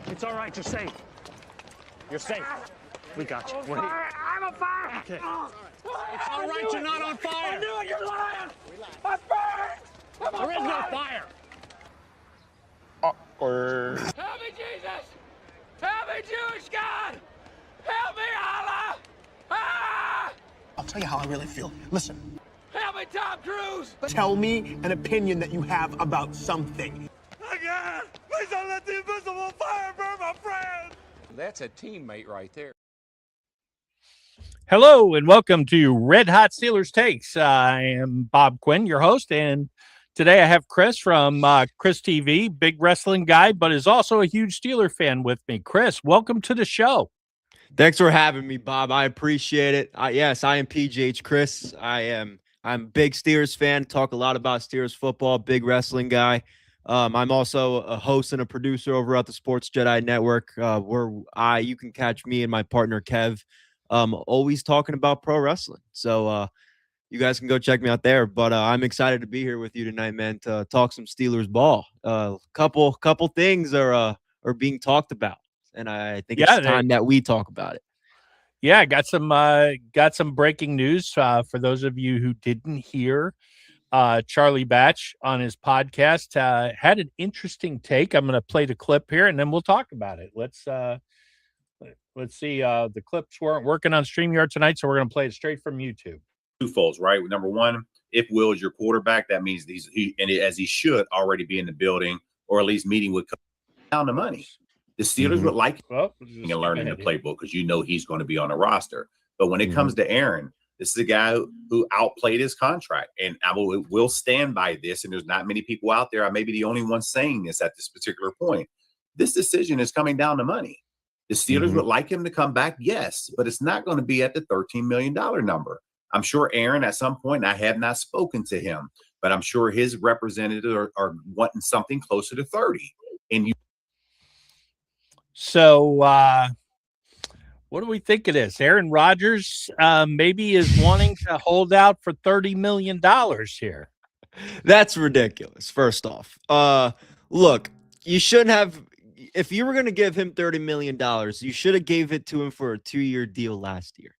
It's all right. You're safe. You're safe. We got you. We're here. I'm on fire. Okay. It's all right. You're not on fire. I knew it. You're lying. I'm burned. There is no fire. Awkward. Help me, Jesus. Help me, Jewish God. Help me, Allah. Ah! I'll tell you how I really feel. Listen. Help me, Tom Cruise. Tell me an opinion that you have about something. Again. Please don't let the invisible fire burn my friend. That's a teammate right there. Hello and welcome to Red Hot Steelers Takes. I am Bob Quinn, your host, and today I have Chris from ChrisTV, big wrestling guy, but is also a huge Steeler fan with me. Chris, welcome to the show. Thanks for having me, Bob. I appreciate it. Yes, I am PGH Chris. I'm a big Steelers fan, talk a lot about Steelers football, big wrestling guy. I'm also a host and a producer over at the Sports Jedi Network, where you can catch me and my partner Kev always talking about pro wrestling. So you guys can go check me out there. But I'm excited to be here with you tonight, man, to talk some Steelers ball. Couple things are being talked about, and I think it's time that we talk about it. Yeah, got some breaking news for those of you who didn't hear. Charlie Batch on his podcast had an interesting take. I'm going to play the clip here, and then we'll talk about it. Let's see. The clips weren't working on StreamYard tonight, so we're going to play it straight from YouTube. Twofolds, right? Number one, if Will is your quarterback, that means as he should already be in the building or at least meeting with down the money. The Steelers would like and learning the playbook because he's going to be on the roster. But when it comes to Aaron, this is a guy who outplayed his contract, and I will stand by this. And there's not many people out there. I may be the only one saying this at this particular point. This decision is coming down to money. The Steelers would like him to come back, yes, but it's not going to be at the $13 million number. I'm sure Aaron at some point, and I have not spoken to him, but I'm sure his representatives are wanting something closer to 30. And So, what do we think of this? Aaron Rodgers maybe is wanting to hold out for $30 million here. That's ridiculous. First off, look, you shouldn't have. If you were going to give him $30 million, you should have gave it to him for a 2-year deal last year.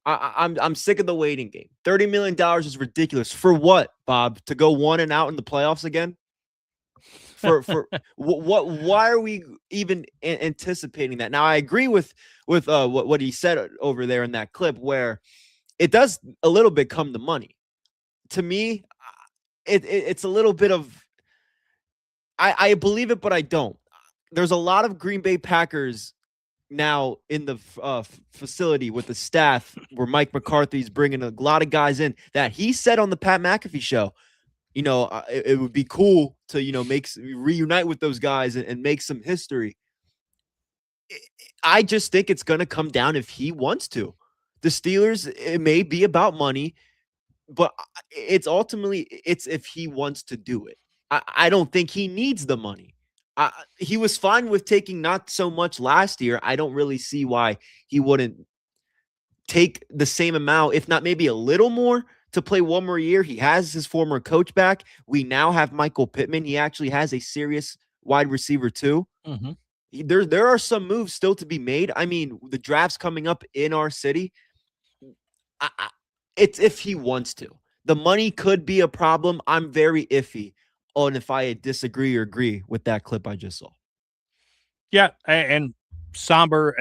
I'm sick of the waiting game. $30 million is ridiculous. For what, Bob? To go 1-0 in the playoffs again? For what? Why are we even anticipating that? Now, I agree with what he said over there in that clip, where it does a little bit come to money. To me, it's a little bit of I believe it, but I don't. There's a lot of Green Bay Packers now in the facility with the staff where Mike McCarthy's bringing a lot of guys in that he said on the Pat McAfee show. It would be cool to, reunite with those guys and make some history. I just think it's going to come down if he wants to. The Steelers, it may be about money, but it's if he wants to do it. I don't think he needs the money. He was fine with taking not so much last year. I don't really see why he wouldn't take the same amount, if not maybe a little more, to play one more year. He has his former coach back. We now have Michael Pittman. He actually has a serious wide receiver too. There are some moves still to be made. I mean, the draft's coming up in our city. It's if he wants to. The money could be a problem. I'm very iffy on if I disagree or agree with that clip I just saw. Yeah, and Somber,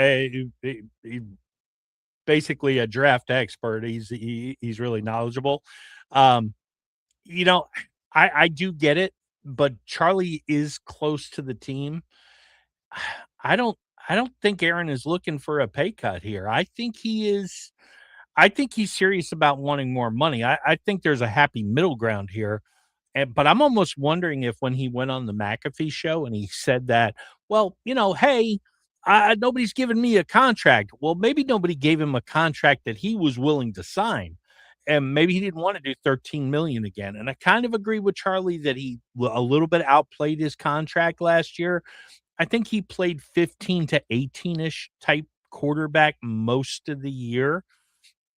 basically a draft expert. He's really knowledgeable. I do get it, but Charlie is close to the team. I don't think Aaron is looking for a pay cut here. I think he is. I think he's serious about wanting more money. I think there's a happy middle ground here. But I'm almost wondering if when he went on the McAfee show and he said that, well, hey, nobody's given me a contract. Well, maybe nobody gave him a contract that he was willing to sign. And maybe he didn't want to do $13 million again. And I kind of agree with Charlie that he a little bit outplayed his contract last year. I think he played 15 to 18-ish type quarterback most of the year.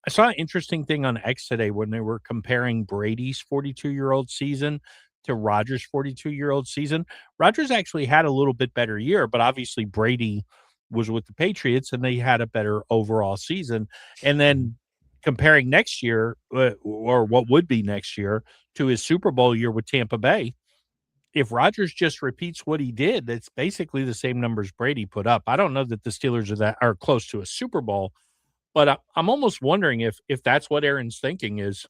I saw an interesting thing on X today when they were comparing Brady's 42-year-old season to Rodgers' 42-year-old season, Rodgers actually had a little bit better year, but obviously Brady was with the Patriots and they had a better overall season. And then comparing next year, or what would be next year, to his Super Bowl year with Tampa Bay, if Rodgers just repeats what he did, that's basically the same numbers Brady put up. I don't know that the Steelers are close to a Super Bowl, but I'm almost wondering if that's what Aaron's thinking is,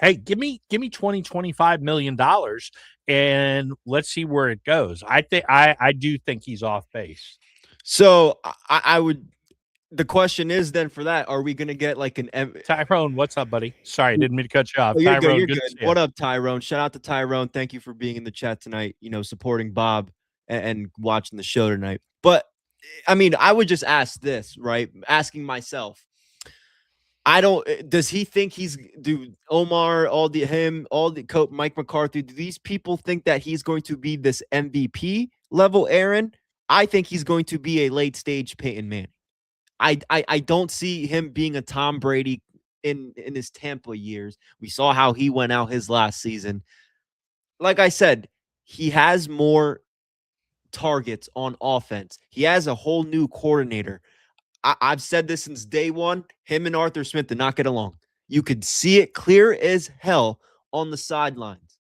hey, give me 20-25 million dollars and let's see where it goes. I do think he's off base. So I would. The question is then for that, are we going to get like an Tyrone? What's up, buddy? Sorry, didn't mean to cut you off. Oh, you're Tyrone, good. You're good. What up, Tyrone? Shout out to Tyrone. Thank you for being in the chat tonight. Supporting Bob and watching the show tonight. But I mean, I would just ask this, right? Asking myself, does he think Omar, Mike McCarthy, do these people think that he's going to be this MVP level Aaron? I think he's going to be a late stage Peyton Manning. I don't see him being a Tom Brady in his Tampa years. We saw how he went out his last season. Like I said, he has more targets on offense. He has a whole new coordinator. I've said this since day one. Him and Arthur Smith did not get along. You could see it clear as hell on the sidelines.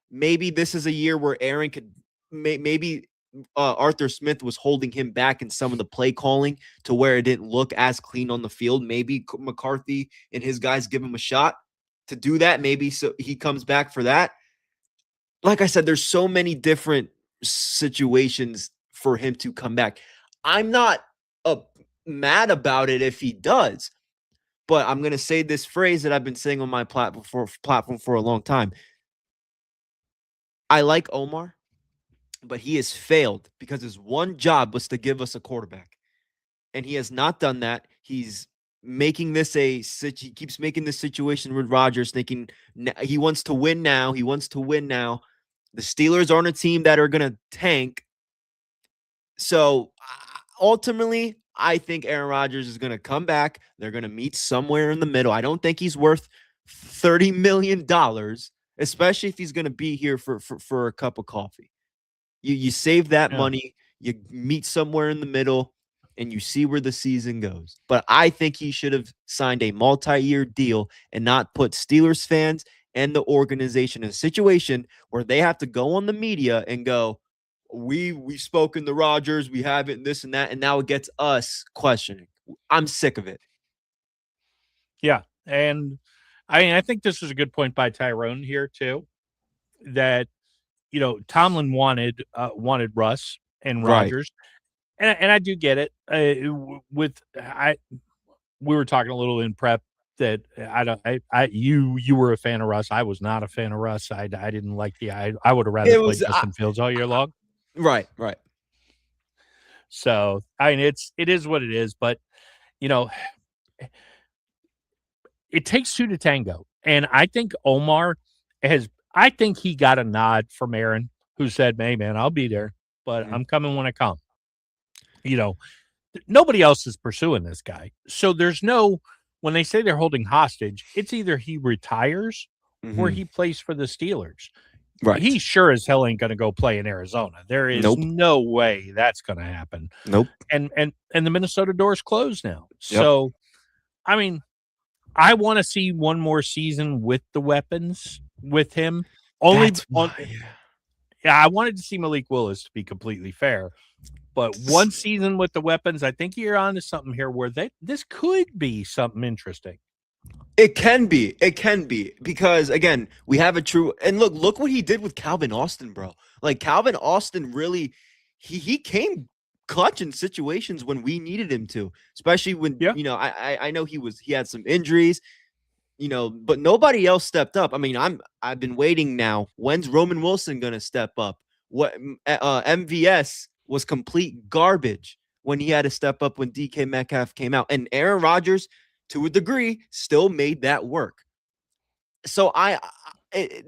Maybe this is a year where Aaron could maybe Arthur Smith was holding him back in some of the play calling to where it didn't look as clean on the field. Maybe McCarthy and his guys give him a shot to do that. Maybe so he comes back for that. Like I said, there's so many different situations for him to come back. I'm not mad about it if he does, but I'm going to say this phrase that I've been saying on my platform for a long time. I like Omar, but he has failed because his one job was to give us a quarterback, and he has not done that. He's making this he keeps making this situation with Rodgers, thinking he wants to win now. He wants to win now. The Steelers aren't a team that are going to tank. So ultimately, I think Aaron Rodgers is going to come back. They're going to meet somewhere in the middle. I don't think he's worth $30 million, especially if he's going to be here for a cup of coffee. You save that money, you meet somewhere in the middle, and you see where the season goes. But I think he should have signed a multi-year deal and not put Steelers fans and the organization in a situation where they have to go on the media and go, we've spoken to Rodgers, we haven't, and this and that, and now it gets us questioning. I'm sick of it. Yeah, and I think this is a good point by Tyrone here too, that Tomlin wanted Russ and Rodgers, right. And I do get it. We were talking a little in prep that you were a fan of Russ. I was not a fan of Russ. I didn't like I would have rather played Justin Fields all year long. Right. So I mean, it is what it is, but it takes two to tango, and I think Omar I think he got a nod from Aaron, who said, "Hey, man, I'll be there, but I'm coming when I come." Nobody else is pursuing this guy, so there's no. When they say they're holding hostage, it's either he retires or he plays for the Steelers. Right. He sure as hell ain't going to go play in Arizona. There is no way that's going to happen. Nope. And the Minnesota door's closed now. Yep. So, I mean, I want to see one more season with the weapons with him. I wanted to see Malik Willis, to be completely fair. But one season with the weapons, I think you're onto something here where this could be something interesting. It can be because again, we have a true and look what he did with Calvin Austin, bro. Like Calvin Austin really, he came clutch in situations when we needed him to, especially when I know he had some injuries, but nobody else stepped up. I mean, I've been waiting now. When's Roman Wilson gonna step up? What MVS was complete garbage when he had to step up when DK Metcalf came out. And Aaron Rodgers, to a degree, still made that work. So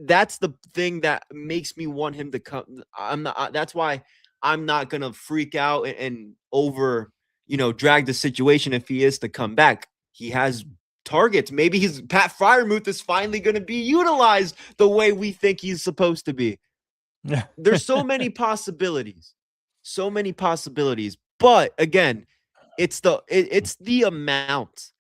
that's the thing that makes me want him to come. That's why I'm not going to freak out and over, drag the situation if he is to come back. He has targets. Maybe Pat Fryermuth is finally going to be utilized the way we think he's supposed to be. There's so many possibilities. So many possibilities. But again, it's the amount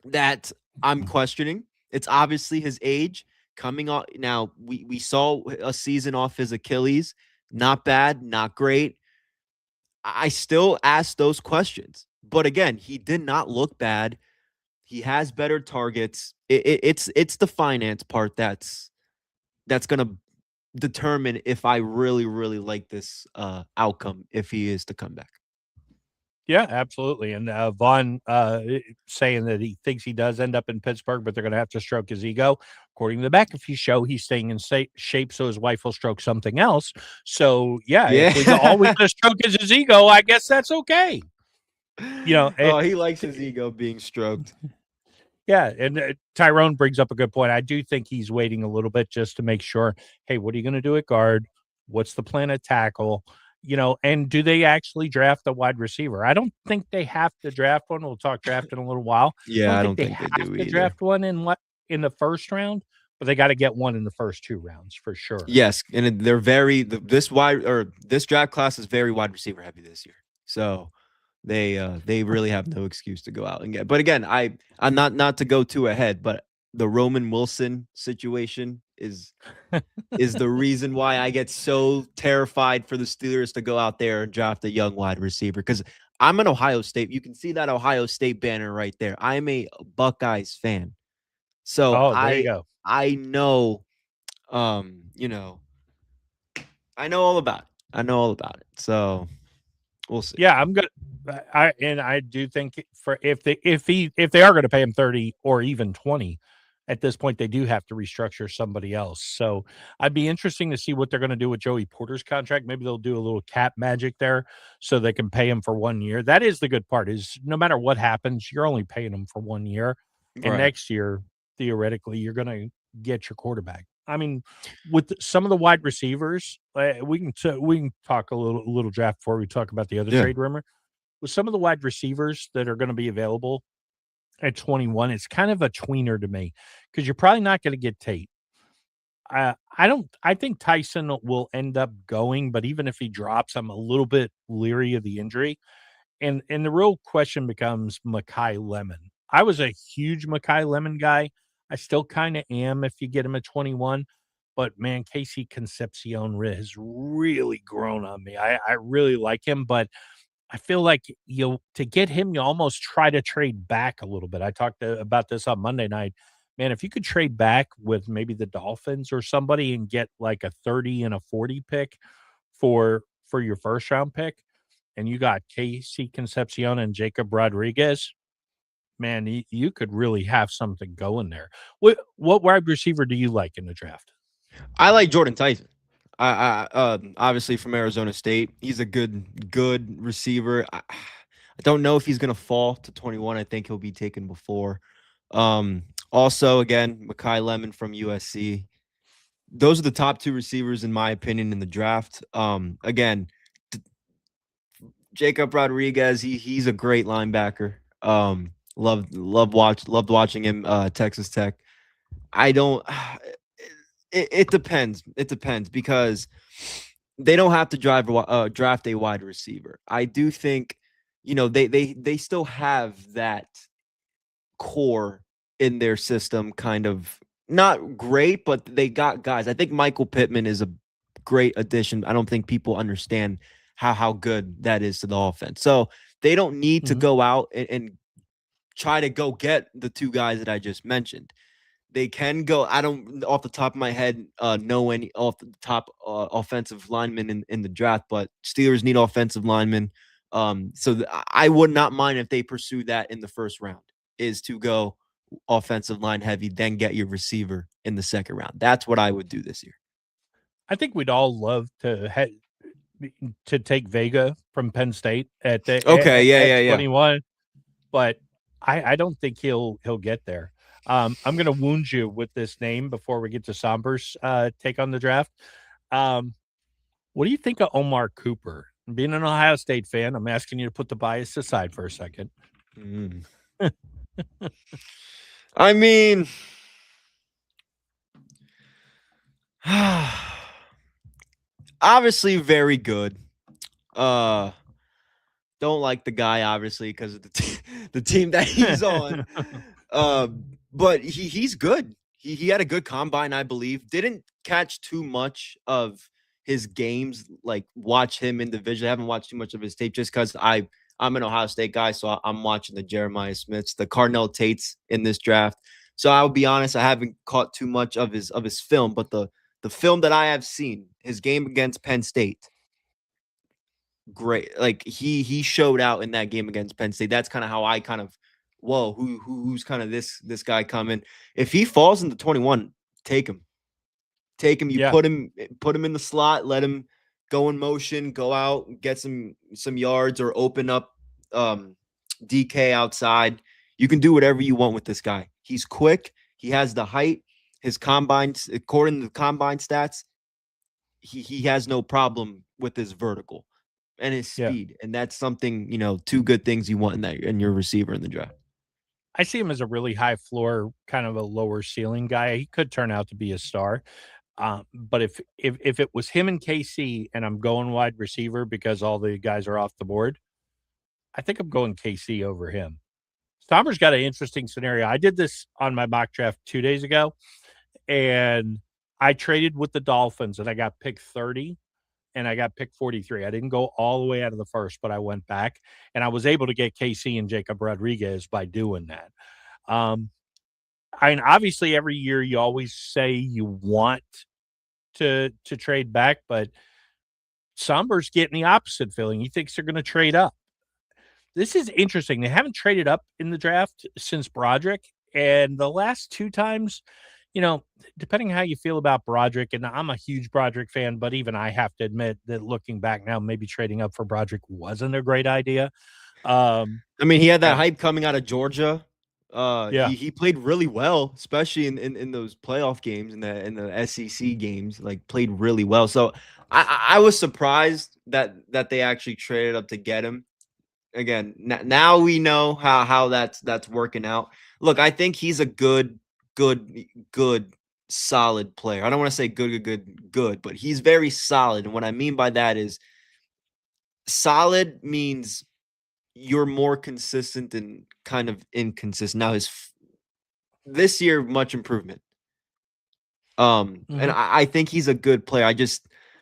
that I'm questioning. It's obviously his age coming off. Now, we saw a season off his Achilles. Not bad, not great. I still ask those questions. But again, he did not look bad. He has better targets. It's the finance part that's going to determine if I really, really like this outcome if he is to come back. Yeah, absolutely. And Vaughn saying that he thinks he does end up in Pittsburgh, but they're going to have to stroke his ego. According to the McAfee show, he's staying in shape so his wife will stroke something else. So, if all we can stroke is his ego, I guess that's okay. He likes his ego being stroked. Yeah, and Tyrone brings up a good point. I do think he's waiting a little bit just to make sure, hey, what are you going to do at guard? What's the plan at tackle? And do they actually draft a wide receiver? I don't think they have to draft one. We'll talk draft in a little while. Yeah, I don't think they they have do to either. draft one in the first round, but they got to get one in the first 2 rounds for sure. Yes, and they're this draft class is very wide receiver heavy this year. So they really have no excuse to go out and get. But again, I'm not to go too ahead, but the Roman Wilson situation is the reason why I get so terrified for the Steelers to go out there and draft a young wide receiver, because I'm an Ohio State. You can see that Ohio State banner right there. I'm a Buckeyes fan. So there you go. I know, I know all about it. So we'll see. Yeah, I'm good. I do think if they are going to pay him 30 or even 20, at this point they do have to restructure somebody else. So I'd be interesting to see what they're going to do with Joey Porter's contract. Maybe they'll do a little cap magic there so they can pay him for 1 year. That is the good part, is no matter what happens, you're only paying him for 1 year. And next year, theoretically, you're going to get your quarterback. I mean, with some of the wide receivers, we can talk a little draft before we talk about the other trade rumor. With some of the wide receivers that are going to be available at 21, it's kind of a tweener to me, because you're probably not going to get Tate. I think Tyson will end up going, but even if he drops, I'm a little bit leery of the injury. And the real question becomes Mekhi Lemon. I was a huge Mekhi Lemon guy. I still kind of am if you get him at 21. But, man, Casey Concepcion has really grown on me. I really like him, but I feel like to get him, you almost try to trade back a little bit. I talked about this on Monday night. Man, if you could trade back with maybe the Dolphins or somebody and get like a 30 and a 40 pick for your first round pick, and you got Casey Concepcion and Jacob Rodriguez, man, you could really have something going there. What wide receiver do you like in the draft? I like Jordan Tyson. I obviously from Arizona State. He's a good receiver. I don't know if he's going to fall to 21. I think he'll be taken before. Also, again, Mekhi Lemon from USC. Those are the top 2 receivers, in my opinion, in the draft. Again, Jacob Rodriguez, he's a great linebacker. Loved watching him, Texas Tech. It depends. It depends, because they don't have to draft a wide receiver. I do think, they still have that core in their system, kind of not great, but they got guys. I think Michael Pittman is a great addition. I don't think people understand how good that is to the offense. So they don't need to go out and try to go get the 2 guys that I just mentioned. They can go. I don't, off the top of my head, know any off the top offensive linemen in the draft, but Steelers need offensive linemen. So I would not mind if they pursue that in the first round, is to go offensive line heavy, then get your receiver in the second round. That's what I would do this year. I think we'd all love to take Vega from Penn State at 21, but I don't think he'll get there. I'm going to wound you with this name before we get to Somber's take on the draft. What do you think of Omar Cooper? Being an Ohio State fan, I'm asking you to put the bias aside for a second. I mean, obviously very good. Don't like the guy obviously because of the team that he's on. But he's good. He had a good combine, I believe. Didn't catch too much of his games, like watch him individually. I haven't watched too much of his tape just because I'm an Ohio State guy, so I'm watching the Jeremiah Smiths, the Cardinal Tates in this draft. So I'll be honest, I haven't caught too much of his film, but the film that I have seen, his game against Penn State, great. Like he showed out in that game against Penn State. That's kind of how I kind of whoa, who's kind of this guy coming. If he falls into 21, take him. Take him. You Yeah. put him in the slot, let him go in motion, go out, get some yards, or open up DK outside. You can do whatever you want with this guy. He's quick. He has the height. His combine, according to the combine stats, he has no problem with his vertical and his speed. And that's something, two good things you want in your receiver in the draft. I see him as a really high floor, kind of a lower ceiling guy. He could turn out to be a star. But if it was him and KC and I'm going wide receiver because all the guys are off the board, I think I'm going KC over him. Stomber's got an interesting scenario. I did this on my mock draft 2 days ago, and I traded with the Dolphins, and I got pick 30, and I got pick 43. I didn't go all the way out of the first, but I went back, and I was able to get KC and Jacob Rodriguez by doing that. I mean, obviously, every year you always say you want to trade back, but Somber's getting the opposite feeling. He thinks they're going to trade up. This is interesting. They haven't traded up in the draft since Broderick, and the last two times, depending how you feel about Broderick, and I'm a huge Broderick fan, but even I have to admit that looking back now, maybe trading up for Broderick wasn't a great idea. I mean, he had that hype coming out of Georgia. Yeah. He played really well, especially in those playoff games, in the SEC games, like played really well. So I was surprised that they actually traded up to get him. Again, now we know how that's working out. Look, I think he's a good, solid player. I don't want to say good, but he's very solid. And what I mean by that is solid means you're more consistent and kind of inconsistent. Now this year, much improvement. And I think he's a good player.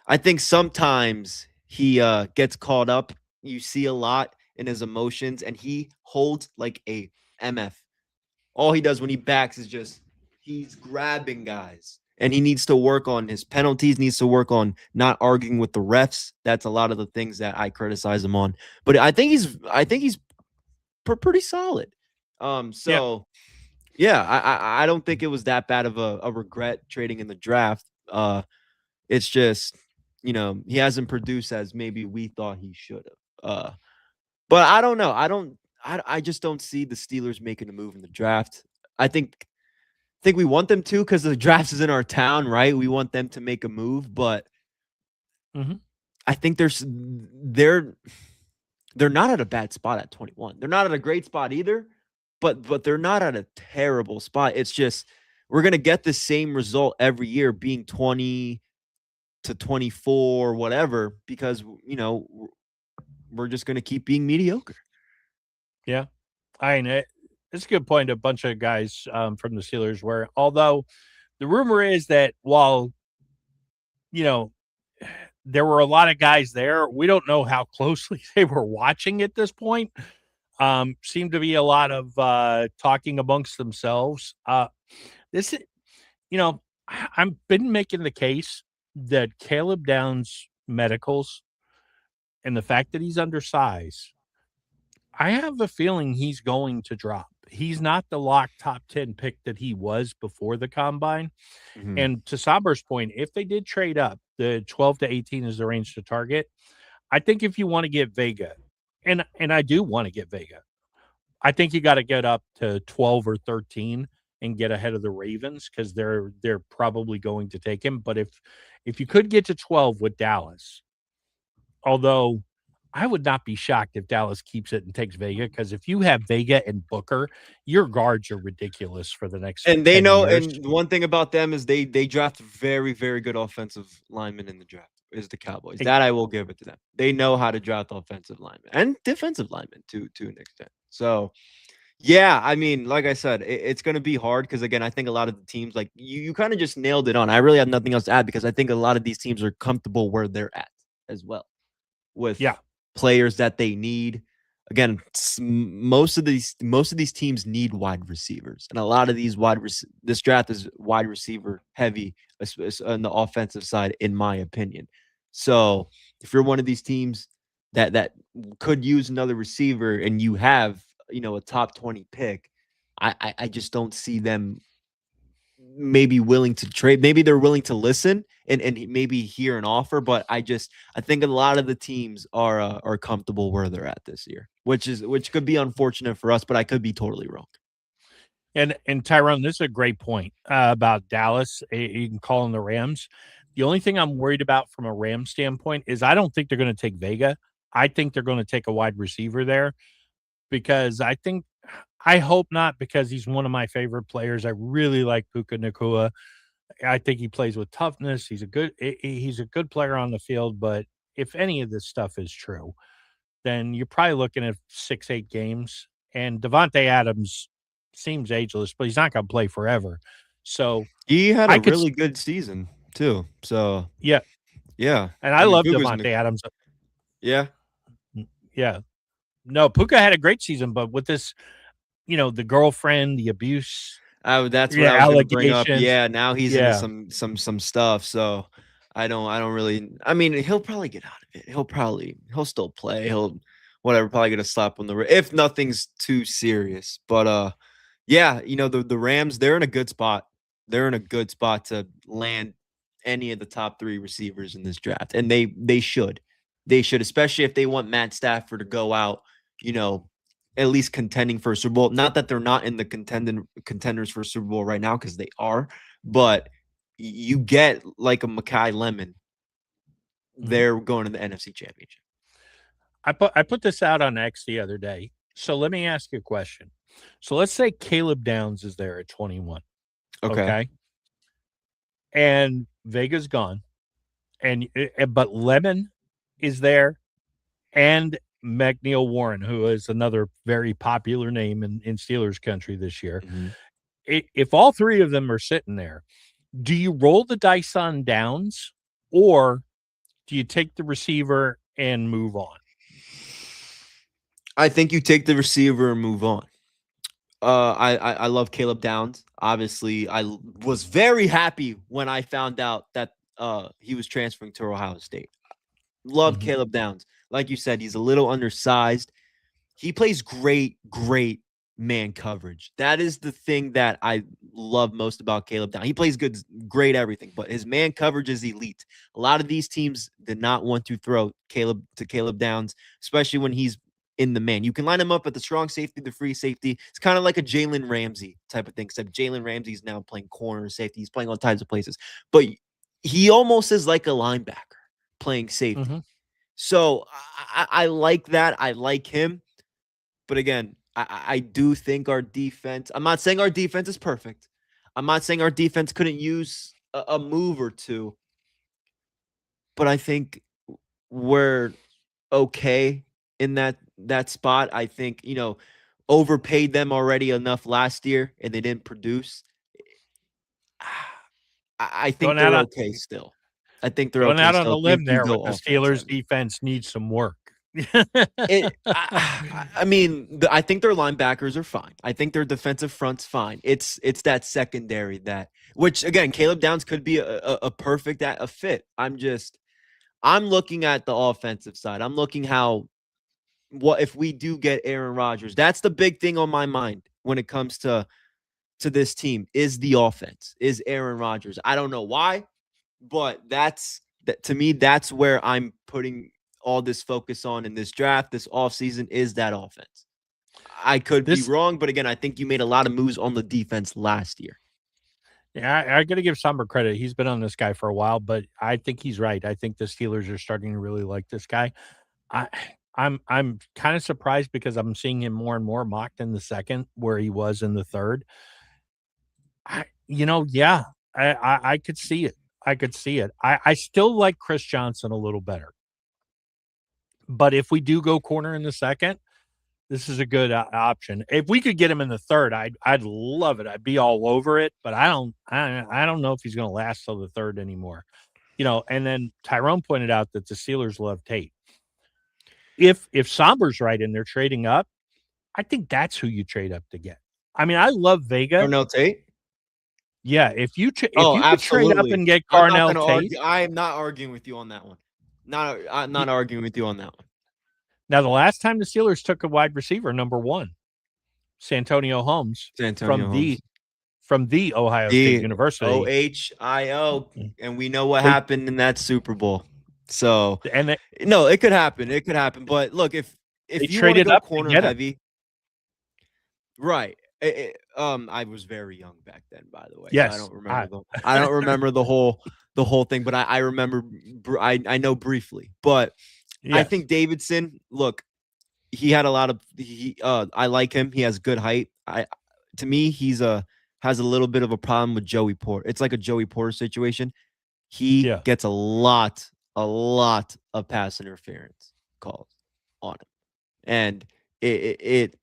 I think sometimes he gets caught up. You see a lot in his emotions, and he holds like a MF. All he does when he backs is he's grabbing guys, and he needs to work on his penalties, needs to work on not arguing with the refs. That's a lot of the things that I criticize him on. But I think he's pretty solid. I don't think it was that bad of a regret trading in the draft. It's just, he hasn't produced as maybe we thought he should have. But I don't know. I just don't see the Steelers making a move in the draft. I think we want them to because the draft is in our town, right? We want them to make a move, but I think they're not at a bad spot at 21. They're not at a great spot either, but they're not at a terrible spot. It's just we're gonna get the same result every year, being 20 to 24, whatever, because we're just gonna keep being mediocre. Yeah, I mean, it's a good point. A bunch of guys from the Steelers were, although the rumor is that while, there were a lot of guys there, we don't know how closely they were watching at this point. Seemed to be a lot of talking amongst themselves. I've been making the case that Caleb Downs' medicals and the fact that he's undersized, I have a feeling he's going to drop. He's not the lock top 10 pick that he was before the combine. And to Saber's point, if they did trade up, the 12 to 18 is the range to target. I think if you want to get Vega, and I do want to get Vega, I think you got to get up to 12 or 13 and get ahead of the Ravens because they're probably going to take him. But if you could get to 12 with Dallas, although I would not be shocked if Dallas keeps it and takes Vega, because if you have Vega and Booker, your guards are ridiculous for the next And they 10 know, years. and one thing about them is they draft very, very good offensive linemen in the draft. Is the Cowboys. That I will give it to them. They know how to draft offensive linemen and defensive linemen to an extent. So yeah, I mean, like I said, it's going to be hard because, again, I think a lot of the teams, like you kind of just nailed it on. I really have nothing else to add because I think a lot of these teams are comfortable where they're at as well with players that they need. Again, most of these teams need wide receivers, and a lot of these this draft is wide receiver heavy on the offensive side, in my opinion. So if you're one of these teams that could use another receiver and you have a top 20 pick, I just don't see them maybe willing to trade. Maybe they're willing to listen and maybe hear an offer, but I think a lot of the teams are comfortable where they're at this year, which could be unfortunate for us, but I could be totally wrong. And Tyrone, this is a great point about Dallas. You can call them the Rams. The only thing I'm worried about from a Rams standpoint is I don't think they're going to take Vega. I think they're going to take a wide receiver there, because I hope not, because he's one of my favorite players. I really like Puka Nacua. I think he plays with toughness. He's a good player on the field, but if any of this stuff is true, then you're probably looking at 6-8 games. And Devontae Adams seems ageless, but he's not going to play forever. So he had a really good season too. So yeah. And I love Devontae Adams. Yeah. No, Puka had a great season, but with this, the girlfriend, the abuse. That's what I was going to bring up. Yeah, now he's into some stuff. So I don't really. I mean, he'll probably get out of it. He'll still play. He'll probably get a slap on the wrist if nothing's too serious. But yeah, the Rams, they're in a good spot. They're in a good spot to land any of the top 3 receivers in this draft, and they should, especially if they want Matt Stafford to go out, at least contending for a Super Bowl. Not that they're not in the contenders for a Super Bowl right now, because they are, but you get like a Mekhi Lemon, they're going to the NFC Championship. I put this out on X the other day. So let me ask you a question. So let's say Caleb Downs is there at 21. Okay. And Vega's gone. But Lemon is there, and McNeil Warren, who is another very popular name in Steelers country this year. Mm-hmm. If all 3 of them are sitting there, do you roll the dice on Downs, or do you take the receiver and move on? I think you take the receiver and move on. I love Caleb Downs. Obviously, I was very happy when I found out that he was transferring to Ohio State. Love Caleb Downs. Like you said, he's a little undersized. He plays great man coverage. That is the thing that I love most about Caleb Downs. He plays great everything, but his man coverage is elite. A lot of these teams did not want to throw Caleb Downs, especially when he's in the man. You can line him up at the strong safety, the free safety. It's kind of like a Jalen Ramsey type of thing, except Jalen Ramsey's now playing corner safety. He's playing all types of places, but he almost is like a linebacker playing safety. So I like that. I like him. But again, I do think our defense, I'm not saying our defense is perfect. I'm not saying our defense couldn't use a move or two. But I think we're okay in that spot. I think, overpaid them already enough last year and they didn't produce. I think they're okay still. I think they're going okay out on still. a limb there with the Steelers defense needs some work. I mean, I think their linebackers are fine. I think their defensive front's fine. It's that secondary which again, Caleb Downs could be a perfect fit. I'm looking at the offensive side. I'm looking what if we do get Aaron Rodgers. That's the big thing on my mind when it comes to this team is the offense, is Aaron Rodgers. I don't know why, but to me, that's where I'm putting all this focus on in this draft, this offseason, is that offense. I could be wrong, but again, I think you made a lot of moves on the defense last year. Yeah, I got to give Somber credit. He's been on this guy for a while, but I think he's right. I think the Steelers are starting to really like this guy. I'm kind of surprised because I'm seeing him more and more mocked in the second where he was in the third. Yeah, I could see it. I could see it. I still like Chris Johnson a little better. But if we do go corner in the second, this is a good option. If we could get him in the third, I'd love it. I'd be all over it. But I don't know if he's going to last till the third anymore. And then Tyrone pointed out that the Steelers love Tate. If Somber's right and they're trading up, I think that's who you trade up to get. I mean, I love Vega. Darnell Tate. Yeah, if you could absolutely. trade up and get Darnell Tate, I am not arguing with you on that one. I'm not arguing with you on that one. Now, the last time the Steelers took a wide receiver, number 1, Santonio Holmes from the Ohio State University. OHIO, and we know what happened in that Super Bowl. So, no, it could happen. It could happen. But look, if you traded up corner heavy, right? I was very young back then, by the way. Yes, so I don't remember the whole thing, but I remember. I know briefly, but. Yes. I think Davidson, look, he had a lot of I like him. He has good height. To me, has a little bit of a problem with Joey Porter. It's like a Joey Porter situation. He gets a lot of pass interference calls on him. And it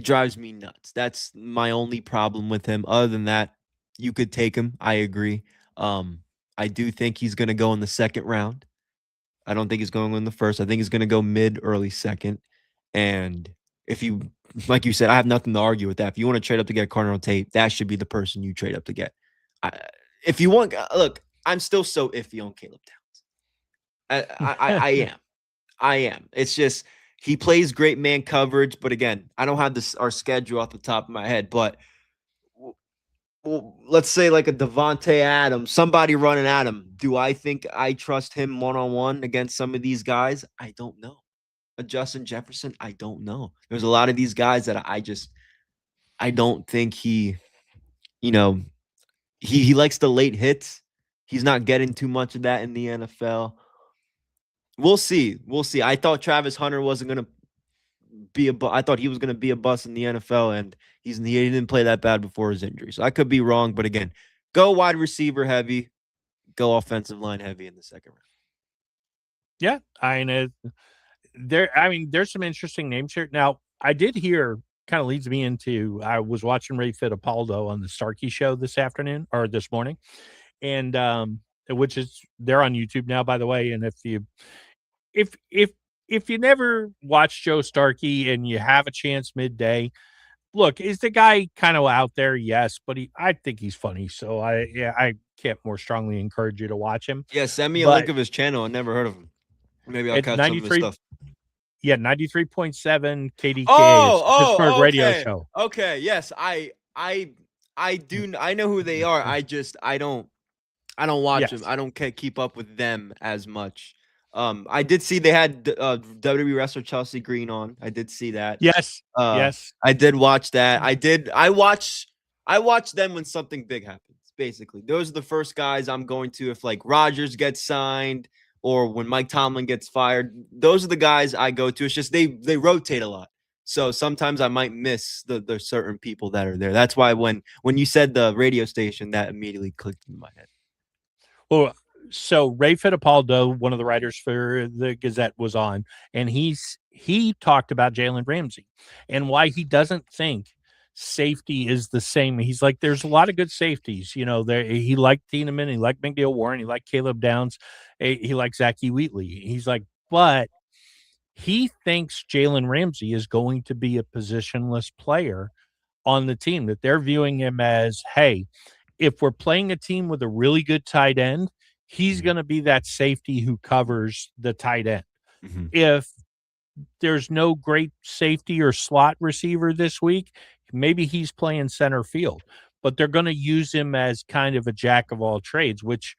drives me nuts. That's my only problem with him. Other than that, you could take him. I agree. I do think he's going to go in the second round. I don't think he's going in the first. I think he's going to go mid, early second. And if you, like you said, I have nothing to argue with that. If you want to trade up to get Darnell Tate, that should be the person you trade up to get. If you want, look, I'm still so iffy on Caleb Towns. I am. It's just he plays great man coverage, but again, I don't have our schedule off the top of my head. But let's say like a Devontae Adams, somebody running at him. Do I think I trust him one-on-one against some of these guys? I don't know. A Justin Jefferson, I don't know. There's a lot of these guys that I don't think he likes the late hits. He's not getting too much of that in the NFL. We'll see. I thought Travis Hunter wasn't going to I thought he was going to be a bust in the NFL, and he didn't play that bad before his injury. So I could be wrong, but again, go wide receiver heavy, go offensive line heavy in the second round. Yeah, there's some interesting names here. Now, I did hear, kind of leads me into, I was watching Ray Fittipaldo on the Starkey show this morning, and which is, they're on YouTube now, by the way. And if you never watched Joe Starkey and you have a chance midday, look, is the guy kind of out there? Yes, but I think he's funny. So I can't more strongly encourage you to watch him. Yeah, send me a link of his channel. I never heard of him. Maybe I'll catch some of his stuff. Yeah, 93.7 KDK. Pittsburgh radio show. Okay, yes, I do. I know who they are. I don't watch them. I don't keep up with them as much. I did see they had WWE wrestler Chelsea Green on. I did see that. Yes. Yes. I did watch that. I watch them when something big happens. Basically, those are the first guys I'm going to if like Rodgers gets signed or when Mike Tomlin gets fired. Those are the guys I go to. It's just they rotate a lot. So sometimes I might miss the certain people that are there. That's why when you said the radio station, that immediately clicked in my head. Well, so Ray Fittipaldo, one of the writers for the Gazette, was on, and he talked about Jalen Ramsey and why he doesn't think safety is the same. He's like, there's a lot of good safeties. He liked Tiedemann, he liked McNeil Warren, he liked Caleb Downs, he liked Zachy Wheatley. He's like, but he thinks Jalen Ramsey is going to be a positionless player on the team, that they're viewing him as, hey, if we're playing a team with a really good tight end, he's going to be that safety who covers the tight end. Mm-hmm. If there's no great safety or slot receiver this week, maybe he's playing center field, but they're going to use him as kind of a jack of all trades, which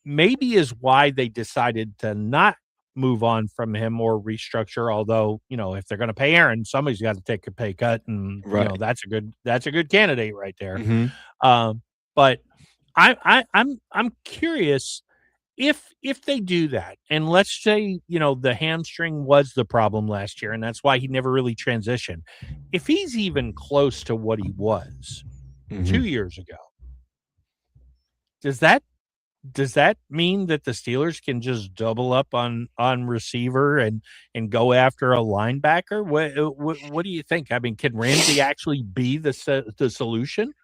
maybe is why they decided to not move on from him or restructure. Although, if they're going to pay Aaron, somebody's got to take a pay cut, and that's a good candidate right there. Mm-hmm. But I'm curious if they do that, and let's say, the hamstring was the problem last year, and that's why he never really transitioned. If he's even close to what he was 2 years ago, does that mean that the Steelers can just double up on receiver and go after a linebacker? What do you think? I mean, can Ramsey actually be the solution?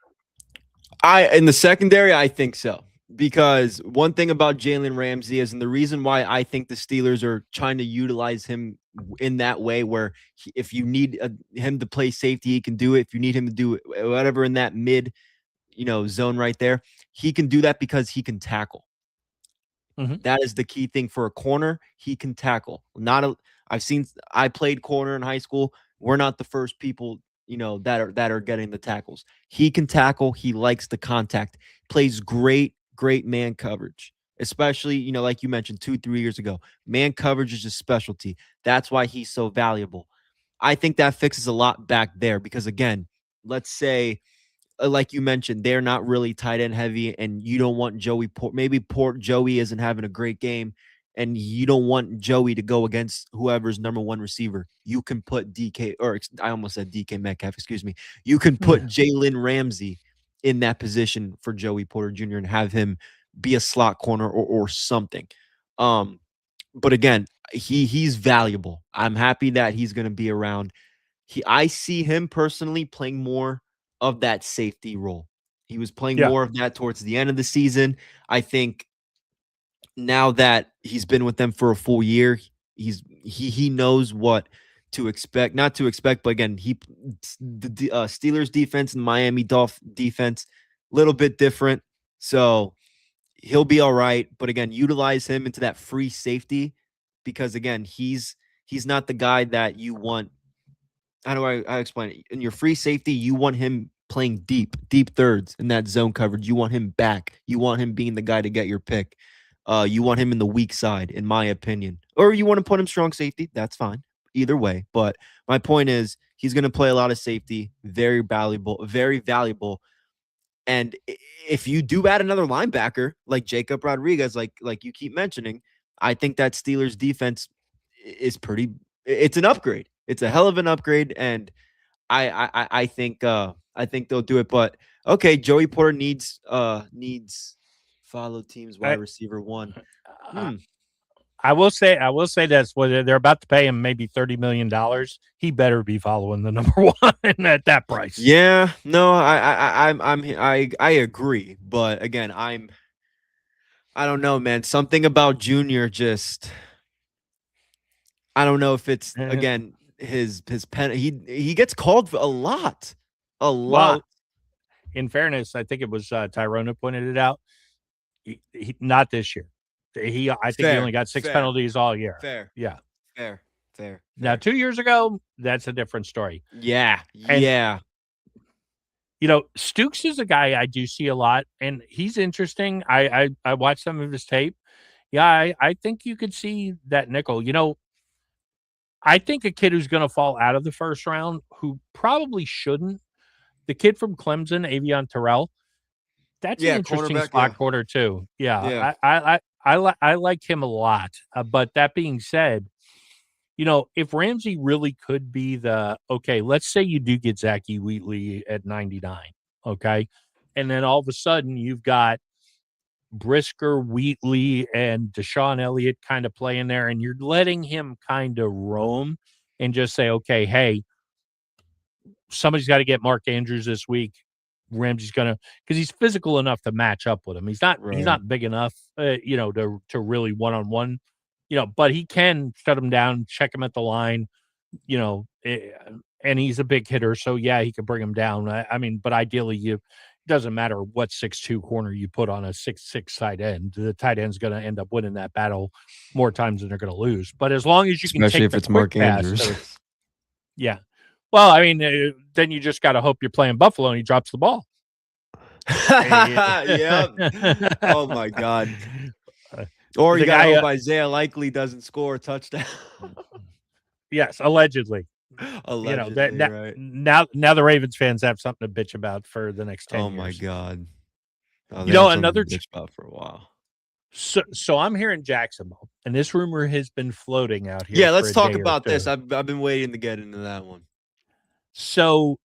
In the secondary, I think so. Because one thing about Jalen Ramsey is, and the reason why I think the Steelers are trying to utilize him in that way, where if you need him to play safety, he can do it. If you need him to do whatever in that mid, zone right there, he can do that because he can tackle. That is the key thing for a corner. He can tackle. I played corner in high school. We're not the first people, that are getting the tackles. He can tackle. He likes the contact. Plays great man coverage, especially, like you mentioned 2-3 years ago. Man coverage is his specialty. That's why he's so valuable. I think that fixes a lot back there because, again, let's say, like you mentioned, they're not really tight end heavy, and you don't want Joey. Maybe Joey isn't having a great game, and you don't want Joey to go against whoever's number one receiver. You can put DK, or I almost said DK Metcalf, excuse me. You can put Jalen Ramsey in that position for Joey Porter Jr. and have him be a slot corner or something. But again, he's valuable. I'm happy that he's going to be around. I see him personally playing more of that safety role. He was playing more of that towards the end of the season. I think now that he's been with them for a full year, he knows what to expect. Not to expect, but again, the Steelers defense and Miami Dolphins defense, a little bit different. So he'll be all right. But again, utilize him into that free safety because again, he's not the guy that you want. How do I explain it? In your free safety, you want him playing deep thirds in that zone coverage. You want him back. You want him being the guy to get your pick. You want him in the weak side, in my opinion. Or you want to put him strong safety. That's fine. Either way. But my point is he's going to play a lot of safety. Very valuable. Very valuable. And if you do add another linebacker like Jacob Rodriguez, like you keep mentioning, I think that Steelers defense is it's an upgrade. It's a hell of an upgrade, and I think they'll do it. But okay, Joey Porter needs follow teams wide receiver 1. I will say that's what they're about to pay him, maybe $30 million. He better be following the number 1 at that price. Yeah, no, I agree, but again, I don't know, man. Something about Junior just, I don't know if it's again his pen. He gets called a lot. Well, in fairness, I think it was Tyrone who pointed it out. He not this year. I think he only got 6 penalties all year. Fair. Yeah. Fair. Now 2 years ago, that's a different story. Yeah. Stooks is a guy I do see a lot, and he's interesting. I watched some of his tape. Yeah, I think you could see that nickel. I think a kid who's going to fall out of the first round, who probably shouldn't, the kid from Clemson, Avion Terrell, that's an interesting slot corner too. Yeah. I like him a lot. But that being said, if Ramsey really could be let's say you do get Zachy Wheatley at 99, okay? And then all of a sudden you've got Brisker, Wheatley, and Deshaun Elliott kind of playing there, and you're letting him kind of roam and just say, okay, hey, somebody's got to get Mark Andrews this week. Ramsey's gonna, because he's physical enough to match up with him. He's not big enough, to really one-on-one, but he can shut him down, check him at the line, and he's a big hitter, so yeah, he can bring him down. I mean, but ideally, it doesn't matter what 6'2" corner you put on a 6'6" tight end. The tight end's going to end up winning that battle more times than they're going to lose. But as long as you can especially take if it's Mark Andrews, yeah. Well, I mean, then you just got to hope you're playing Buffalo and he drops the ball. Yeah. Oh my God. Or you got to hope Isaiah Likely doesn't score a touchdown. Yes, allegedly. Allegedly, right. Now the Ravens fans have something to bitch about for the next 10 years. Oh my God. Another bitch about for a while. So I'm here in Jacksonville, and this rumor has been floating out here. Yeah, for let's a talk day or about this. two. I've been waiting to get into that one. So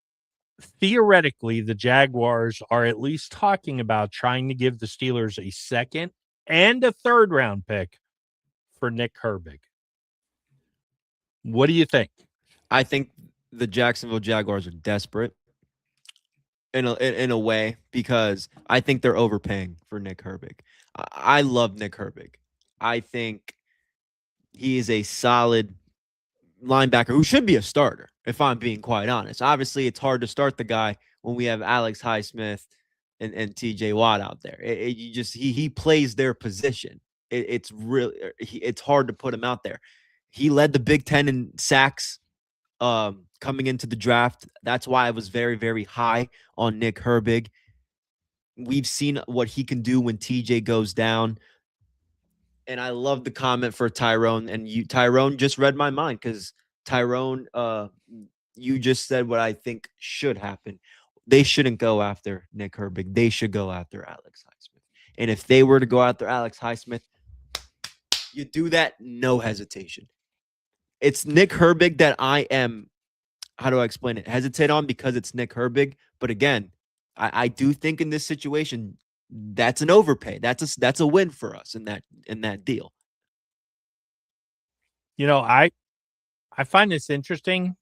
theoretically, the Jaguars are at least talking about trying to give the Steelers a second and a third round pick for Nick Herbig. What do you think? I think the Jacksonville Jaguars are desperate in a way because I think they're overpaying for Nick Herbig. I love Nick Herbig. I think he is a solid linebacker who should be a starter, if I'm being quite honest. Obviously, it's hard to start the guy when we have Alex Highsmith and TJ Watt out there. He plays their position. It's hard to put him out there. He led the Big Ten in sacks coming into the draft. That's why I was very, very high on Nick Herbig. We've seen what he can do when TJ goes down. And I love the comment for Tyrone. And Tyrone just read my mind because Tyrone, you just said what I think should happen. They shouldn't go after Nick Herbig. They should go after Alex Highsmith. And if they were to go after Alex Highsmith, you do that, no hesitation. It's Nick Herbig that I am, how do I explain it? Hesitate on because it's Nick Herbig. But again, I do think in this situation, that's an overpay. That's a win for us in that deal. You know, I find this interesting.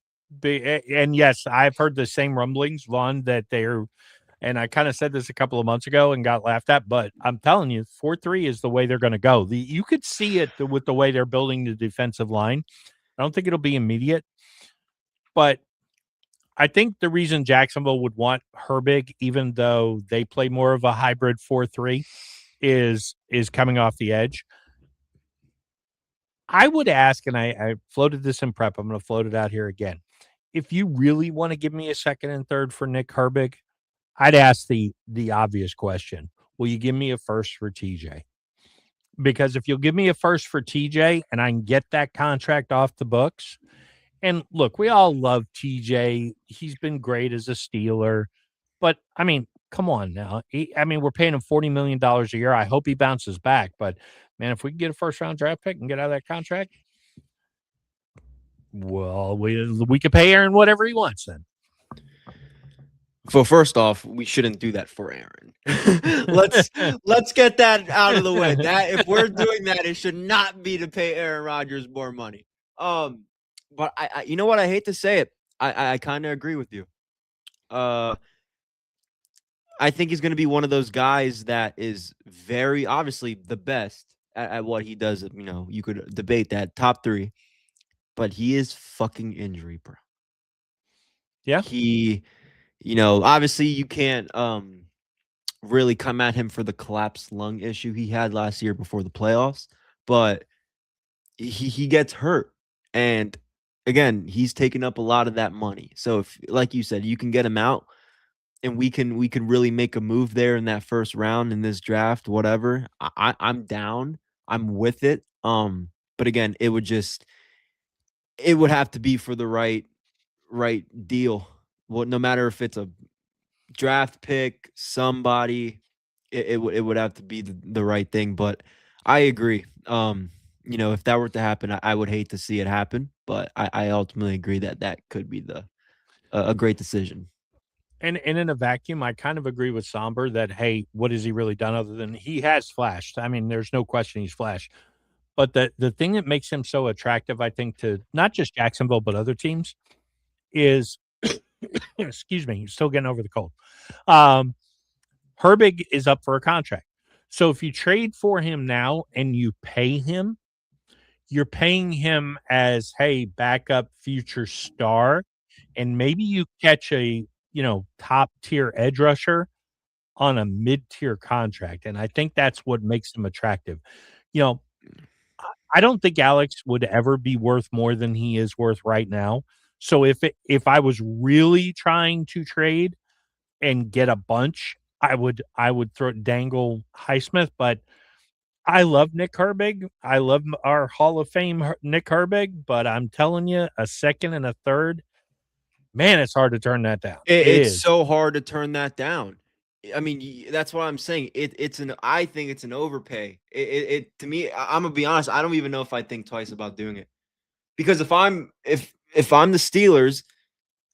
And yes, I've heard the same rumblings, Vaughn, that they're, and I kind of said this a couple of months ago and got laughed at, but I'm telling you, 4-3 is the way they're going to go. You could see it with the way they're building the defensive line. I don't think it'll be immediate, but I think the reason Jacksonville would want Herbig, even though they play more of a hybrid 4-3, is coming off the edge. I would ask, and I floated this in prep, I'm going to float it out here again. If you really want to give me a second and third for Nick Herbig, I'd ask the obvious question. Will you give me a first for TJ? Because if you'll give me a first for TJ and I can get that contract off the books, and look, we all love TJ. He's been great as a Steeler, but I mean, come on now. We're paying him $40 million a year. I hope he bounces back, but man, if we can get a first round draft pick and get out of that contract, well, we could pay Aaron whatever he wants then. So first off, we shouldn't do that for Aaron. let's get that out of the way. That if we're doing that, it should not be to pay Aaron Rodgers more money. But I you know what? I hate to say it. I kind of agree with you. I think he's going to be one of those guys that is very obviously the best at what he does. You know, you could debate that top 3, but he is fucking injury prone. Yeah. You know, obviously you can't really come at him for the collapsed lung issue he had last year before the playoffs, but he gets hurt. And again, he's taking up a lot of that money. So if, like you said, you can get him out and we can really make a move there in that first round in this draft, whatever, I'm down. I'm with it. But again, it would have to be for the right deal. Well, no matter if it's a draft pick, somebody, it would have to be the right thing. But I agree. You know, if that were to happen, I would hate to see it happen. But I ultimately agree that could be a great decision. And in a vacuum, I kind of agree with Somber that, hey, what has he really done other than he has flashed? I mean, there's no question he's flashed. But the thing that makes him so attractive, I think, to not just Jacksonville, but other teams is, excuse me, you're still getting over the cold. Herbig is up for a contract. So if you trade for him now and you pay him, you're paying him as, hey, backup future star. And maybe you catch a, top tier edge rusher on a mid-tier contract. And I think that's what makes him attractive. I don't think Alex would ever be worth more than he is worth right now. So if I was really trying to trade and get a bunch, I would dangle Highsmith, but I love Nick Herbig. I love our Hall of Fame Nick Herbig, but I'm telling you, a second and a third, man, it's hard to turn that down. It's so hard to turn that down. I mean, that's what I'm saying. I think it's an overpay. To me, I'm gonna be honest. I don't even know if I think twice about doing it, because if I'm the Steelers,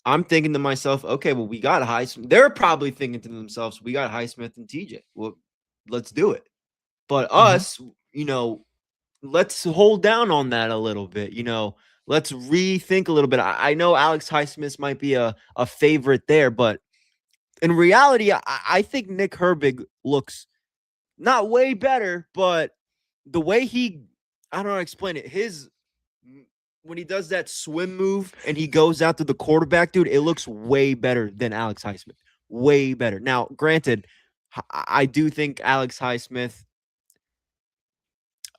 I'm thinking to myself, okay, well, we got Highsmith. They're probably thinking to themselves, we got Highsmith and TJ. Well, let's do it. But us, let's hold down on that a little bit. Let's rethink a little bit. I know Alex Highsmith might be a favorite there, but in reality, I think Nick Herbig looks not way better, but the way I don't know how to explain it. When he does that swim move and he goes out to the quarterback, dude, it looks way better than Alex Highsmith. Way better. Now, granted, I do think Alex Highsmith,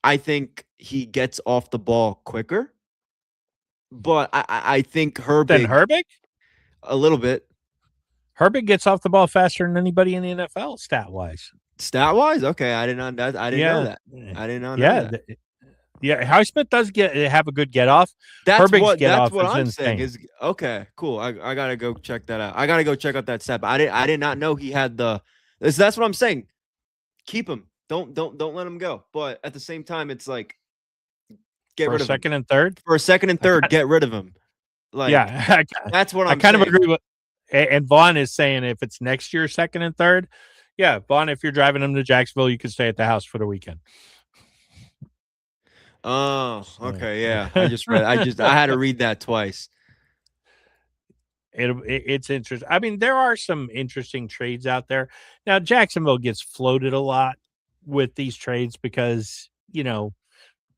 I think he gets off the ball quicker, but I think Herbig. Than Herbig? A little bit. Herbig gets off the ball faster than anybody in the NFL, stat-wise. Stat-wise? Okay, I didn't know that. I didn't know that. I didn't know that. Yeah, Highsmith does have a good get off. That's Herbig's what I'm insane. saying is okay, cool. I gotta go check that out. I gotta go check out that stat. But I did not know he had the. That's what I'm saying. Keep him. Don't let him go. But at the same time, it's like get rid of second and third. For a second and third, get rid of him. Like, yeah, that's what I kind of agree with. And Vaughn is saying if it's next year, second and third, yeah, Vaughn, if you're driving him to Jacksonville, you can stay at the house for the weekend. Oh, okay, yeah. I had to read that twice. It's interesting. I mean, there are some interesting trades out there. Now, Jacksonville gets floated a lot with these trades because,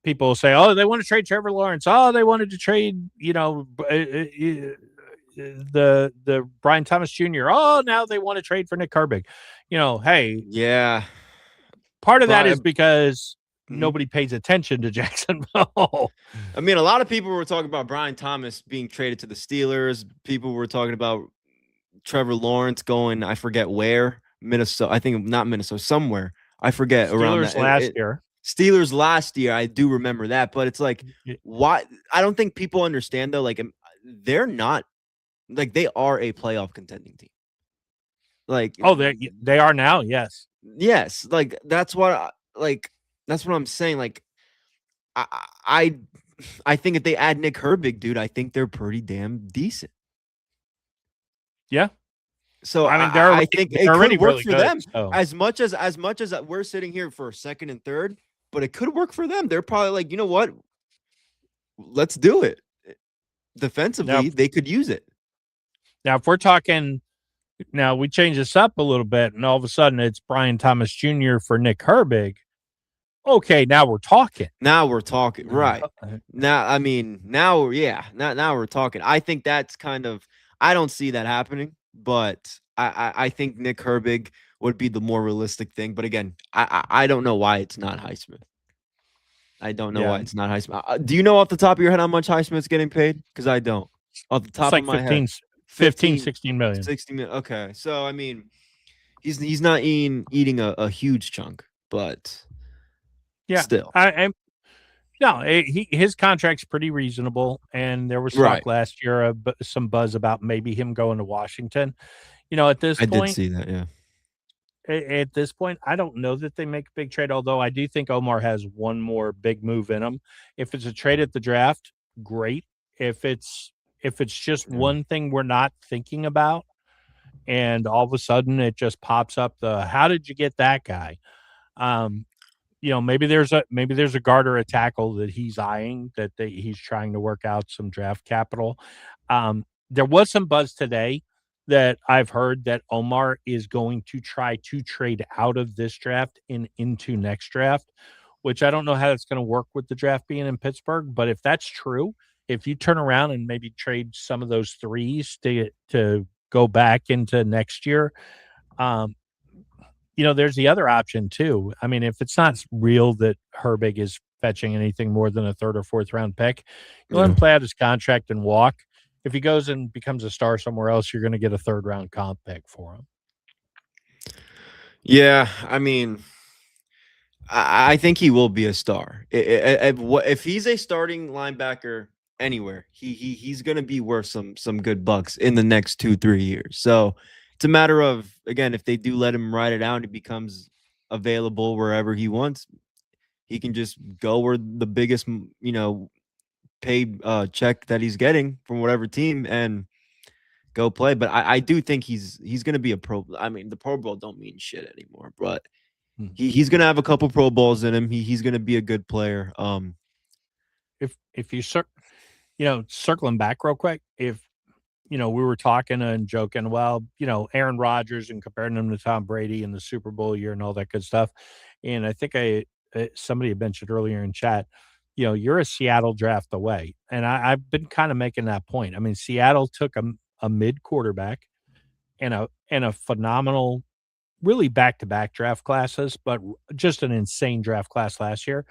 people say, oh, they want to trade Trevor Lawrence. Oh, they wanted to trade, the Brian Thomas Jr. Oh, now they want to trade for Nick Herbig. Hey. Yeah. Part of that is because nobody pays attention to Jacksonville. I mean, a lot of people were talking about Brian Thomas being traded to the Steelers. People were talking about Trevor Lawrence going, I forget where, Minnesota. I think not Minnesota, somewhere. I forget. Steelers around Steelers last year. I do remember that, but it's like, why? I don't think people understand though. Like, they're not, like, they are a playoff contending team. Like, oh, they are now. Yes. Yes. Like, that's what I'm saying. Like, I think if they add Nick Herbig, dude, I think they're pretty damn decent. Yeah. So I mean, I think it could work really for them. So. As much as we're sitting here for second and third, but it could work for them. They're probably like, you know what? Let's do it. Defensively, they could use it. Now, if we're talking, now we change this up a little bit, and all of a sudden it's Brian Thomas Jr. for Nick Herbig. Okay, now we're talking. Right. Now, I mean, now we're talking. I think that's kind of, I don't see that happening, but I think Nick Herbig would be the more realistic thing. But again, I don't know why it's not Highsmith. I don't know why it's not Highsmith. Do you know off the top of your head how much Highsmith's getting paid? Because I don't. Off the top of my head. 16 million. 60 million. Okay. So, I mean, he's not eating a huge chunk, but still. His contract's pretty reasonable, and there was talk last year of some buzz about maybe him going to Washington. At this point, I did see that. Yeah. At this point, I don't know that they make a big trade. Although I do think Omar has one more big move in him. If it's a trade at the draft, great. If it's just one thing we're not thinking about, and all of a sudden it just pops up, how did you get that guy? Maybe there's a guard or a tackle that he's eyeing, that he's trying to work out some draft capital. There was some buzz today that I've heard that Omar is going to try to trade out of this draft and into next draft, which I don't know how that's going to work with the draft being in Pittsburgh. But if that's true, if you turn around and maybe trade some of those threes to go back into next year, there's the other option too. I mean, if it's not real that Herbig is fetching anything more than a third or fourth round pick, you let him play out his contract and walk. If he goes and becomes a star somewhere else, you're going to get a third round comp pick for him. Yeah, I mean, I think he will be a star. If he's a starting linebacker anywhere, he's going to be worth some good bucks in the next 2-3 years. So it's a matter of, again, if they do let him ride it out and he becomes available wherever he wants, he can just go where the biggest, pay check that he's getting from whatever team and go play. But I do think he's going to be a pro. I mean, the Pro Bowl don't mean shit anymore, but he's going to have a couple Pro Bowls in him. He's going to be a good player. If you circling back real quick, if we were talking and joking, well, Aaron Rodgers and comparing him to Tom Brady in the Super Bowl year and all that good stuff. And I think somebody had mentioned earlier in chat, you're a Seattle draft away. And I've been kind of making that point. I mean, Seattle took a mid quarterback and a phenomenal, really back-to-back draft classes, but just an insane draft class last year.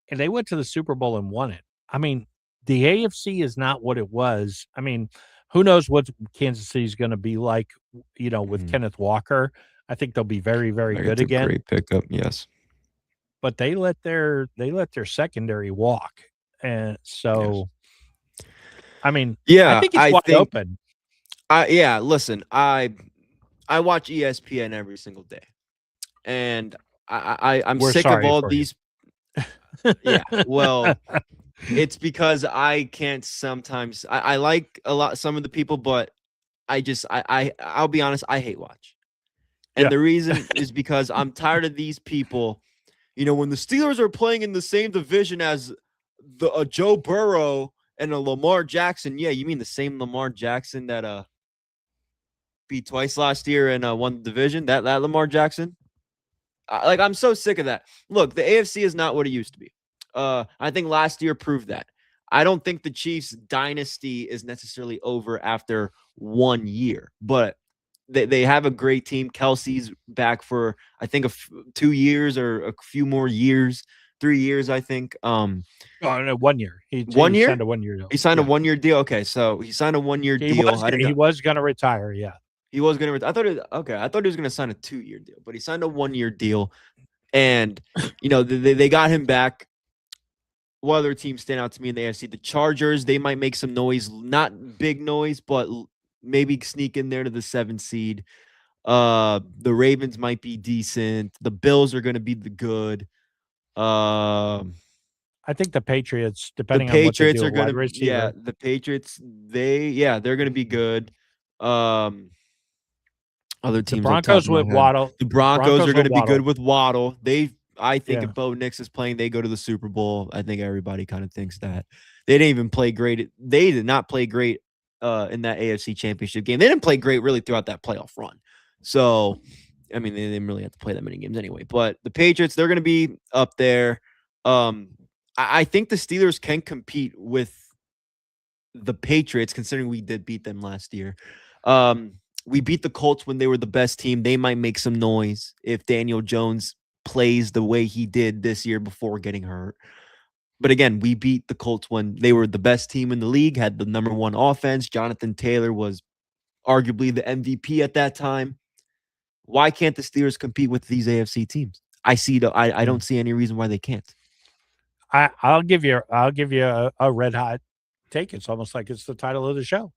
And they went to the Super Bowl and won it. I mean, the AFC is not what it was. I mean, who knows what Kansas City is going to be like, with Kenneth Walker. I think they'll be very, very good again. Great pickup, yes. But they let their secondary walk. And so, yes. I mean, I think it's wide open. Listen, I watch ESPN every single day. And I'm sick of all these. Yeah, well, it's because I can't sometimes. I like some of the people, but I'll be honest, I hate watch. And the reason is because I'm tired of these people. When the Steelers are playing in the same division as the Joe Burrow and a Lamar Jackson. Yeah, you mean the same Lamar Jackson that beat twice last year and won the division? That Lamar Jackson? I'm so sick of that. Look, the AFC is not what it used to be. I think last year proved that. I don't think the Chiefs' dynasty is necessarily over after 1 year, but they have a great team. Kelsey's back for, I think, 2 years or a few more years, 3 years, I think. No, 1 year. He signed a 1 year deal. He signed a 1 year deal. Okay, so he signed a 1 year deal. He was going to retire. Yeah, he was going to. I thought he was going to sign a 2 year deal, but he signed a 1 year deal, and they got him back. What other teams stand out to me in the AFC? The Chargers, they might make some noise, not big noise, but maybe sneak in there to the 7th seed. The Ravens might be decent. The Bills are going to be the good. I think the Patriots, depending on what they do, are going to. Yeah, the Patriots. They're going to be good. Other teams. The Broncos with Waddle. The Broncos are going to be good with Waddle. I think if Bo Nix is playing, they go to the Super Bowl. I think everybody kind of thinks that. They didn't even play great. They did not play great in that AFC Championship game. They didn't play great really throughout that playoff run. So, I mean, they didn't really have to play that many games anyway. But the Patriots, they're going to be up there. I think the Steelers can compete with the Patriots, considering we did beat them last year. We beat the Colts when they were the best team. They might make some noise if Daniel Jones plays the way he did this year before getting hurt. But again, we beat the Colts when they were the best team in the league, had the #1 offense. Jonathan Taylor was arguably the MVP at that time. Why can't the Steelers compete with these AFC teams? I don't see any reason why they can't. I'll give you a red hot take. It's almost like it's the title of the show.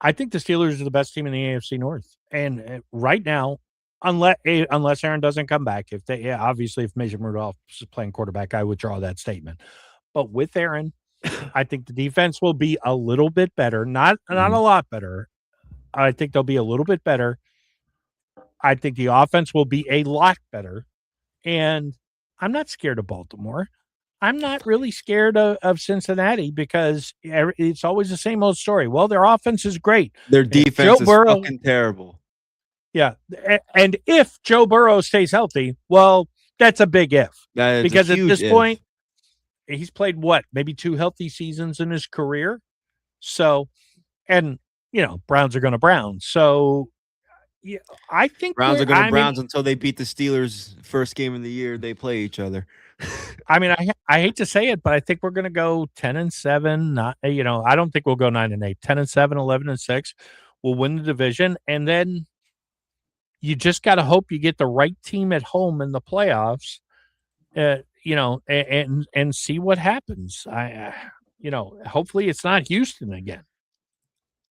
I think the Steelers are the best team in the AFC North, and right now, unless Aaron doesn't come back, obviously if Mason Rudolph is playing quarterback, I withdraw that statement. But with Aaron, I think the defense will be a little bit better, not a lot better. I think they'll be a little bit better. I think the offense will be a lot better, and I'm not scared of Baltimore. I'm not really scared of Cincinnati because it's always the same old story. Well, their offense is great. Their defense is fucking terrible. Yeah, and if Joe Burrow stays healthy, well, that's a big if. Because at this point, he's played maybe 2 healthy seasons in his career. So, and Browns are going to Browns. So, yeah, I think Browns are going to Browns until they beat the Steelers first game of the year. They play each other. I mean, I hate to say it, but I think we're going to go 10-7. Not, I don't think we'll go 9-8. 10-7, 11-6. We'll win the division, and then you just got to hope you get the right team at home in the playoffs, and see what happens. Hopefully it's not Houston again.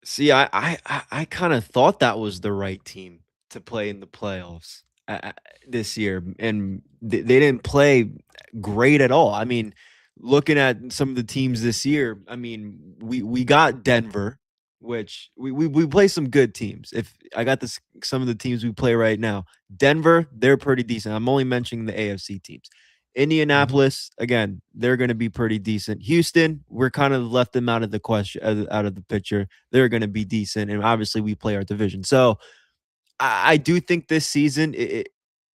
See, I kind of thought that was the right team to play in the playoffs this year, and they didn't play great at all. I mean, looking at some of the teams this year, I mean, we got Denver, which we play some good teams. If I got this, some of the teams we play right now, Denver, they're pretty decent. I'm only mentioning the AFC teams. Indianapolis, again, they're going to be pretty decent. Houston, we're kind of left them out of the question, out of the picture. They're going to be decent, and obviously we play our division. So I do think this season,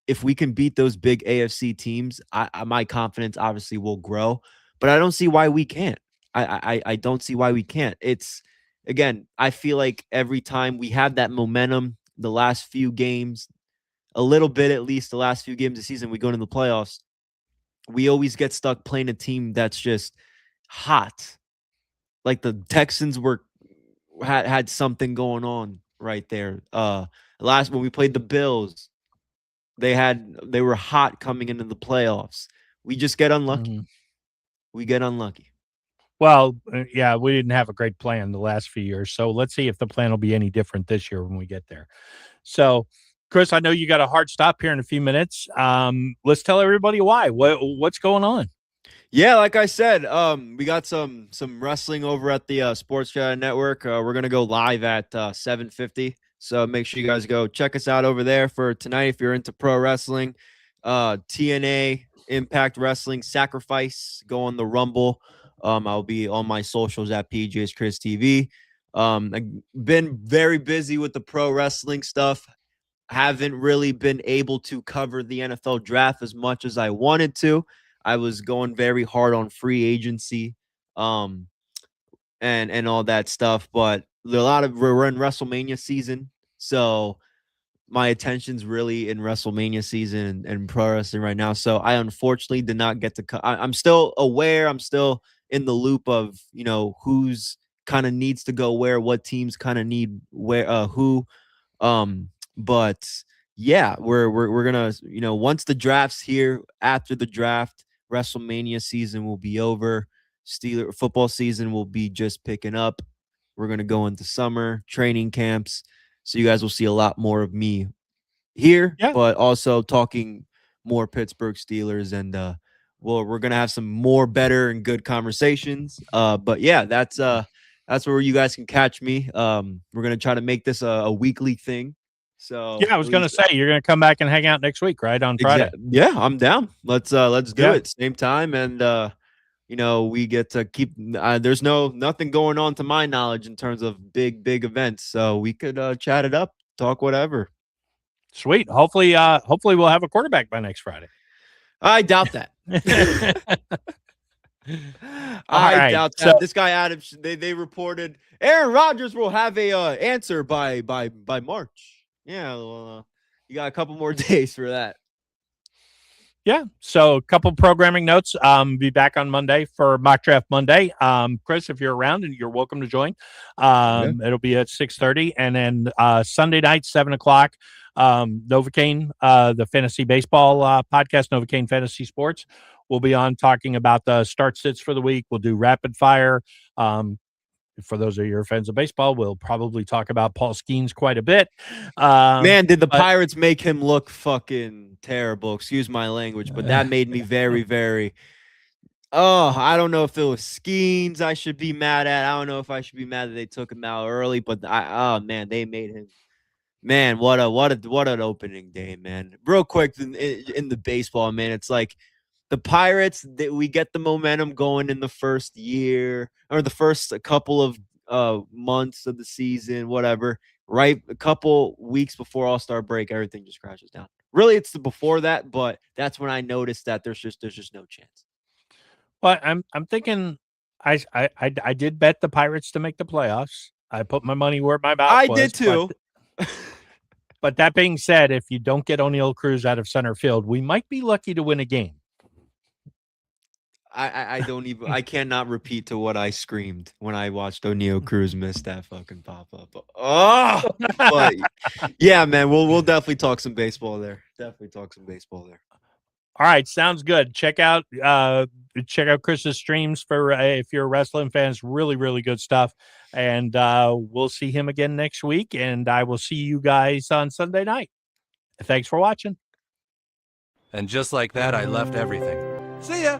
if we can beat those big AFC teams, my confidence obviously will grow. But I don't see why we can't. I don't see why we can't. It's again, I feel like every time we have that momentum, the last few games, a little bit at least, the last few games of the season, we go into the playoffs. We always get stuck playing a team that's just hot. Like the Texans had something going on right there. Last when we played the Bills, they were hot coming into the playoffs. We just get unlucky. We get unlucky. Well, yeah, we didn't have a great plan the last few years. So let's see if the plan will be any different this year when we get there. So, Chris, I know you got a hard stop here in a few minutes. Let's tell everybody why. What's going on? Yeah, like I said, we got some wrestling over at the Sports Chat Network. We're gonna go live at 7:50. So make sure you guys go check us out over there for tonight if you're into pro wrestling. TNA, Impact Wrestling, Sacrifice, go on the Rumble. I'll be on my socials at PGHChrisTV. I've been very busy with the pro wrestling stuff. Haven't really been able to cover the NFL draft as much as I wanted to. I was going very hard on free agency, and all that stuff. But we're in WrestleMania season, so my attention's really in WrestleMania season and pro wrestling right now. So I unfortunately did not get to. I'm still aware. I'm still in the loop of who's kind of needs to go where, what teams kind of need where, who. But yeah, we're gonna once the draft's here, after the draft, WrestleMania season will be over. Steeler football season will be just picking up. We're gonna go into summer training camps, so you guys will see a lot more of me here, but also talking more Pittsburgh Steelers, and we're gonna have some more better and good conversations. But yeah, that's where you guys can catch me. We're gonna try to make this a weekly thing. So yeah, I was gonna say you're gonna come back and hang out next week, right, on Friday. Yeah, I'm down. Let's do it same time, and we get to keep. There's nothing going on to my knowledge in terms of big events, so we could chat it up, talk whatever. Sweet. Hopefully we'll have a quarterback by next Friday. I doubt that. I doubt that. So, this guy Adam, they reported Aaron Rodgers will have a answer by March. Yeah, well, you got a couple more days for that. Yeah. So a couple programming notes. Be back on Monday for Mock Draft Monday. Chris, if you're around, and you're welcome to join. It'll be at 6:30, and then Sunday night, 7:00. Novocaine, the fantasy baseball podcast, Novocaine Fantasy Sports, will be on talking about the start sits for the week. We'll do rapid fire. For those of you who are fans of baseball, we'll probably talk about Paul Skeens quite a bit. Man, did the Pirates make him look fucking terrible? Excuse my language, but that made me very, very. Oh, I don't know if it was Skeens I should be mad at. I don't know if I should be mad that they took him out early, but they made him. Man, what an opening day, man. Real quick in the baseball, man, it's like the Pirates, we get the momentum going in the first year or the first couple of months of the season, whatever. Right, a couple weeks before All-Star break, everything just crashes down. Really, it's before that, but that's when I noticed that there's just no chance. Well, I'm thinking I did bet the Pirates to make the playoffs. I put my money where my mouth was. I did too. But that being said, if you don't get O'Neal Cruz out of center field, we might be lucky to win a game. I don't even. I cannot repeat to what I screamed when I watched O'Neal Cruz miss that fucking pop up. Oh, but yeah, man, we'll definitely talk some baseball there. All right, sounds good. Check out Chris's streams for if you're a wrestling fan. It's really, really good stuff. And we'll see him again next week. And I will see you guys on Sunday night. Thanks for watching. And just like that, I left everything. See ya!